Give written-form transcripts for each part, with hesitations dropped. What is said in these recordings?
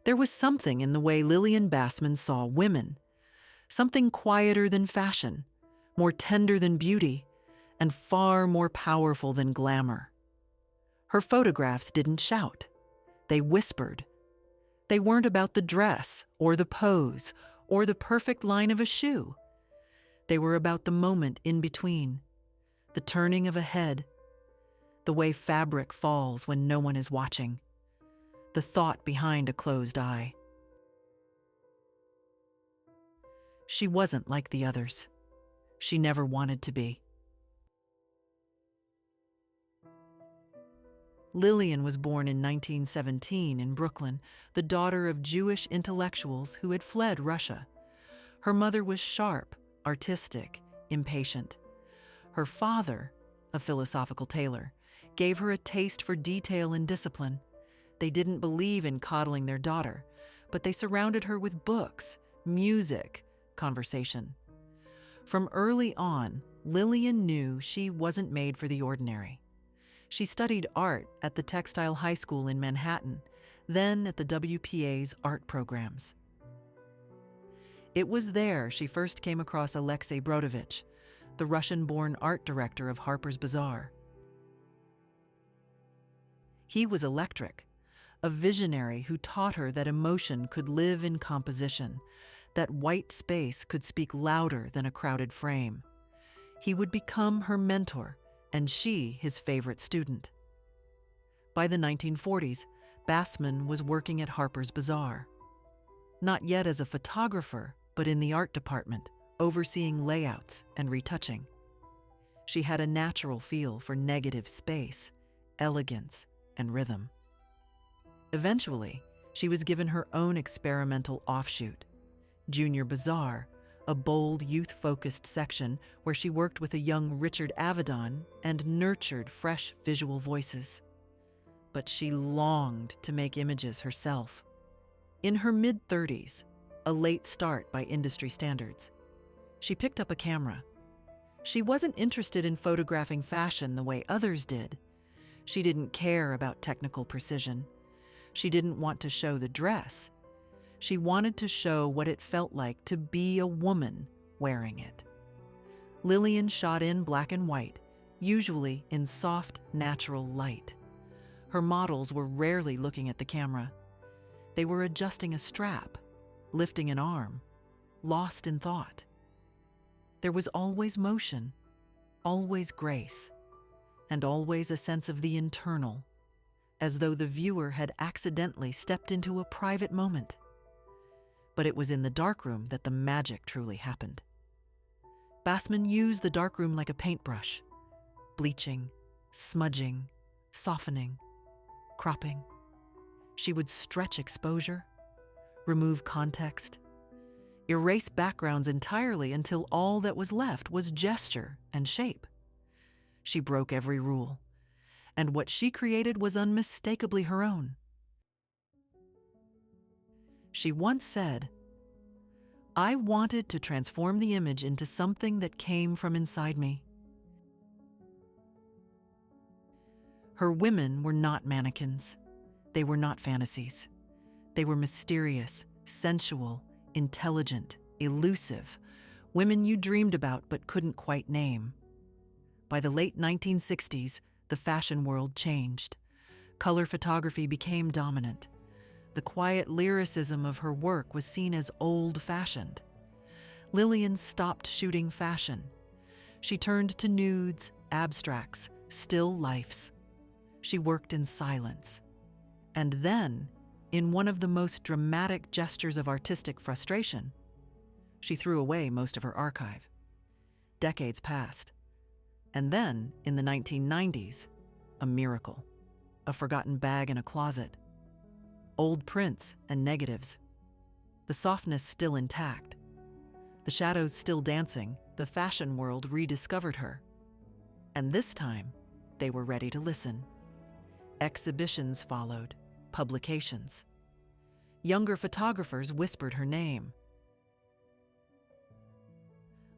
There was something in the way Lillian Bassman saw women, something quieter than fashion, more tender than beauty, and far more powerful than glamour. Her photographs didn't shout. They whispered. They weren't about the dress or the pose or the perfect line of a shoe. They were about the moment in between, the turning of a head, the way fabric falls when no one is watching, the thought behind a closed eye. She wasn't like the others. She never wanted to be. Lillian was born in 1917 in Brooklyn, the daughter of Jewish intellectuals who had fled Russia. Her mother was sharp, artistic, impatient. Her father, a philosophical tailor, gave her a taste for detail and discipline. They didn't believe in coddling their daughter, but they surrounded her with books, music, conversation. From early on, Lillian knew she wasn't made for the ordinary. She studied art at the Textile High School in Manhattan, then at the WPA's art programs. It was there she first came across Alexey Brodovitch, the Russian-born art director of Harper's Bazaar. He was electric, a visionary who taught her that emotion could live in composition, that white space could speak louder than a crowded frame. He would become her mentor, and she his favorite student. By the 1940s, Bassman was working at Harper's Bazaar. Not yet as a photographer, but in the art department, overseeing layouts and retouching. She had a natural feel for negative space, elegance, and rhythm. Eventually, she was given her own experimental offshoot, Junior Bazaar, a bold, youth-focused section where she worked with a young Richard Avedon and nurtured fresh visual voices. But she longed to make images herself. In her mid-30s, a late start by industry standards, she picked up a camera. She wasn't interested in photographing fashion the way others did. She didn't care about technical precision. She didn't want to show the dress. She wanted to show what it felt like to be a woman wearing it. Lillian shot in black and white, usually in soft, natural light. Her models were rarely looking at the camera. They were adjusting a strap, lifting an arm, lost in thought. There was always motion, always grace, and always a sense of the internal, as though the viewer had accidentally stepped into a private moment. But it was in the darkroom that the magic truly happened. Bassman used the darkroom like a paintbrush, bleaching, smudging, softening, cropping. She would stretch exposure, remove context, erase backgrounds entirely until all that was left was gesture and shape. She broke every rule, and what she created was unmistakably her own. She once said, "I wanted to transform the image into something that came from inside me." Her women were not mannequins. They were not fantasies. They were mysterious, sensual, intelligent, elusive, women you dreamed about but couldn't quite name. By the late 1960s, the fashion world changed. Color photography became dominant. The quiet lyricism of her work was seen as old-fashioned. Lillian stopped shooting fashion. She turned to nudes, abstracts, still lifes. She worked in silence. And then, in one of the most dramatic gestures of artistic frustration, she threw away most of her archive. Decades passed. And then, in the 1990s, a miracle. A forgotten bag in a closet. Old prints and negatives. The softness still intact. The shadows still dancing, the fashion world rediscovered her. And this time, they were ready to listen. Exhibitions followed, publications. Younger photographers whispered her name.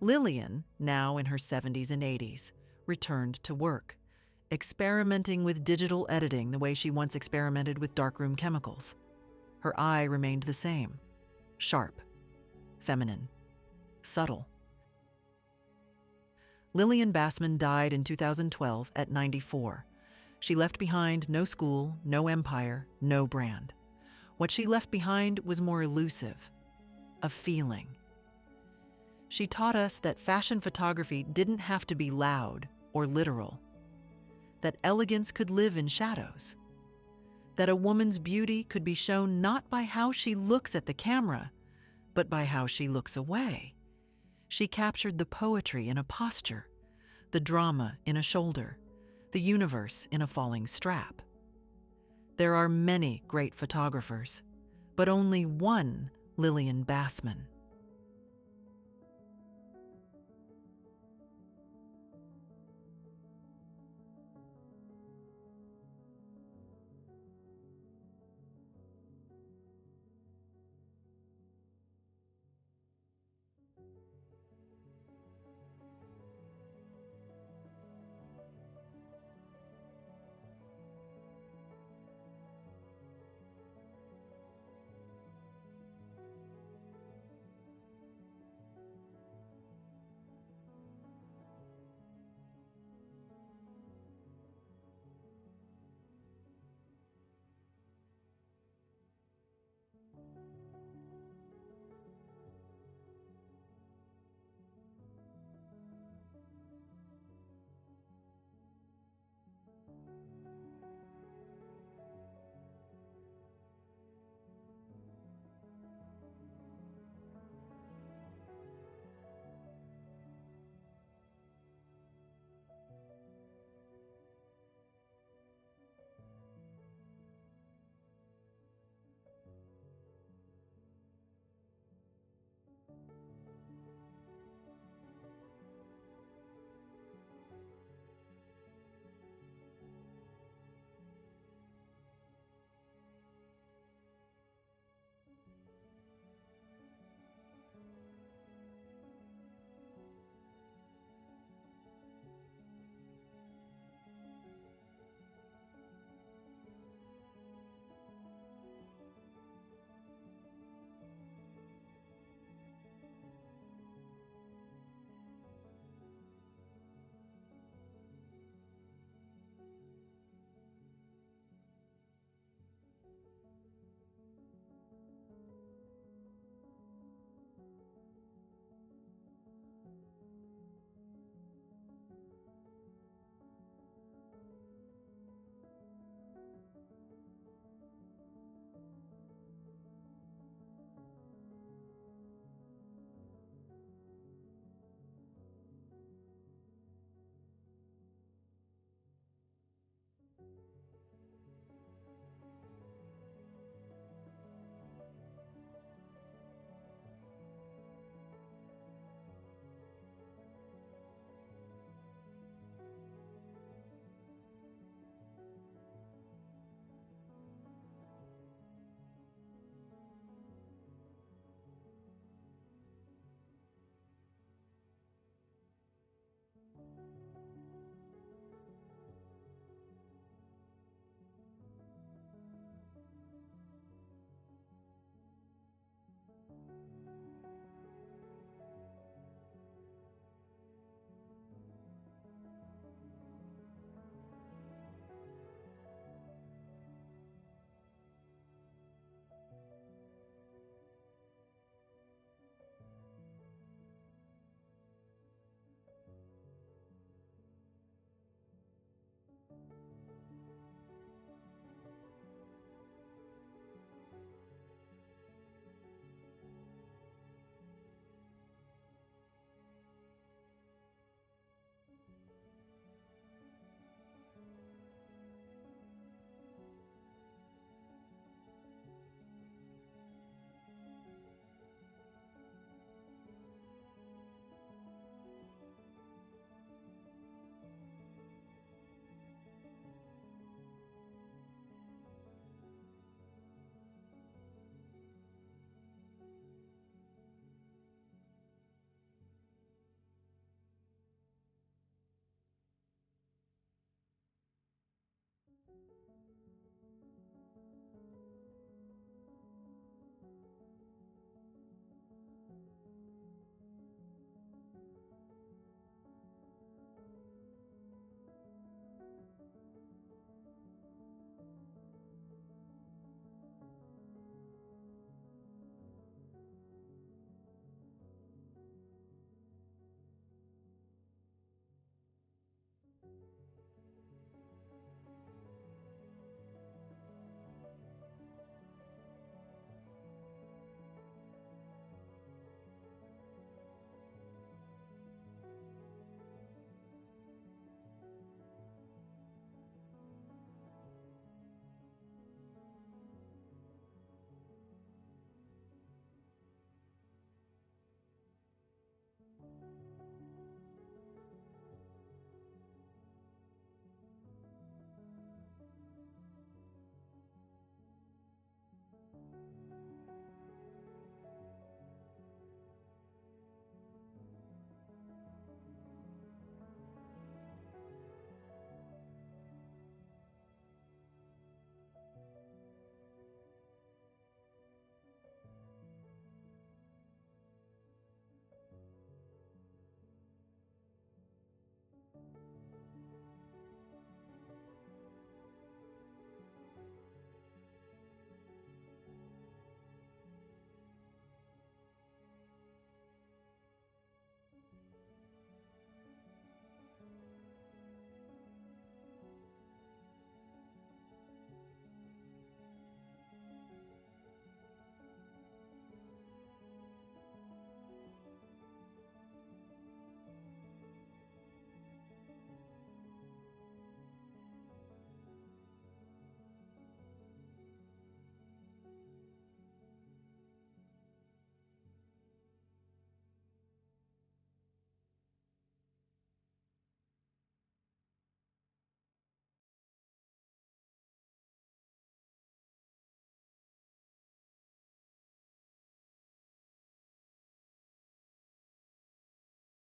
Lillian, now in her 70s and 80s, returned to work, experimenting with digital editing the way she once experimented with darkroom chemicals. Her eye remained the same: sharp, feminine, subtle. Lillian Bassman died in 2012 at 94. She left behind no school, no empire, no brand. What she left behind was more elusive: a feeling. She taught us that fashion photography didn't have to be loud or literal, that elegance could live in shadows, that a woman's beauty could be shown not by how she looks at the camera, but by how she looks away. She captured the poetry in a posture, the drama in a shoulder, the universe in a falling strap. There are many great photographers, but only one Lillian Bassman.